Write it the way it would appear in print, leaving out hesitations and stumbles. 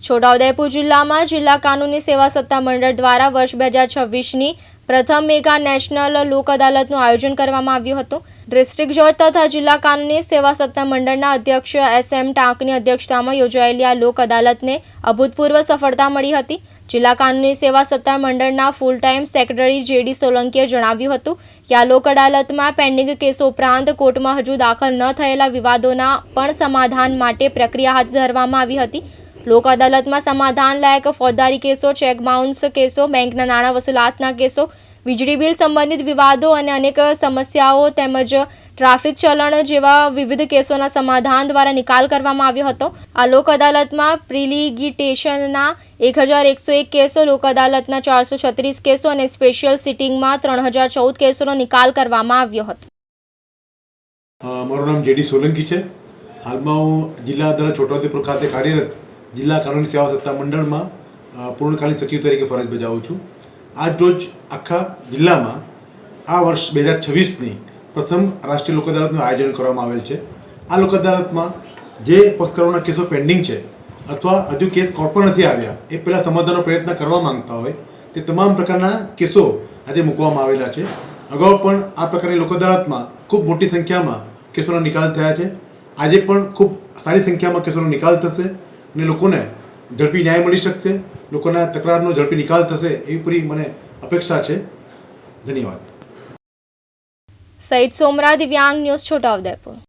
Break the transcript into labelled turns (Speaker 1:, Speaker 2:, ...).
Speaker 1: છોટાઉદેપુર જિલ્લામાં જિલ્લા કાનૂની સેવા સત્તા મંડળ દ્વારા વર્ષ 2026ની પ્રથમ મેગા નેશનલ લોક અદાલતનું આયોજન કરવામાં આવ્યું હતું। ડિસ્ટ્રિક્ટ જજ તથા જિલ્લા કાનૂની સેવા સત્તા મંડળના અધ્યક્ષ SM ટાંકની અધ્યક્ષતામાં યોજાયેલી આ લોક અદાલતને અભૂતપૂર્વ સફળતા મળી હતી। જિલ્લા કાનૂની સેવા સત્તા મંડળના ફૂલ ટાઈમ સેક્રેટરી JD સોલંકીએ જણાવ્યું હતું કે આ લોક અદાલતમાં પેન્ડિંગ કેસો ઉપરાંત કોર્ટમાં હજુ દાખલ ન થયેલા વિવાદોના પણ સમાધાન માટે પ્રક્રિયા હાથ ધરવામાં આવી હતી। लोक अदालत में समाधान लायक फौजदारी केसों, चेक बाउंस केसों, बैंकना नाणां वसूलातना केसों, वीजળી बिल संबंधित विवादों और अनेक समस्याओं तेमज ट्राफिक चलन जेवा विविध केसों समाधान द्वारा निकाल करवामां आव्यो हतो। आ लोक अदालत में प्रीलिटिगेशनना 1101 केसों, लोक अदालत 436 केसों और स्पेशियल सीटिंग में 3014 केसों निकाल करवामां आव्यो हतो।
Speaker 2: मारू नाम JD सोलंकी है। हाल में हूँ जिला अदालत छोटाउदेपुर खाते कार्यरत जिला कानूनी सेवा सत्ता मंडल में पूर्णकालीन सचिव तरीके फरज बजावुं छुं। आज रोज आखा जिला में आ वर्ष 2026 प्रथम राष्ट्रीय लोक अदालतનું आयोजन કરવામાં આવેલ છે। આ લોક અદાલતમાં જે પક્ષકારોના કેસો પેન્ડિંગ છે અથવા હજુ કેસ કોર્ટ પર નથી આવ્યા એ પહેલાં સમાધાનનો પ્રયત્ન કરવા માંગતા હોય તે તમામ પ્રકારના કેસો આજે મૂકવામાં આવેલા છે। અગાઉ પણ આ પ્રકારની લોક અદાલતમાં ખૂબ મોટી સંખ્યામાં કેસોનો નિકાલ થયા છે। આજે પણ ખૂબ સારી સંખ્યામાં કેસોનો નિકાલ થશે અને લોકોને ઝડપી ન્યાય મળી શકશે, લોકોના તકરારનો ઝડપી નિકાલ થશે એવી પૂરી મને અપેક્ષા છે। ધન્યવાદ।
Speaker 1: સઈદ સોમરા, દિવ્યાંગ ન્યૂઝ, છોટાઉદેપુર।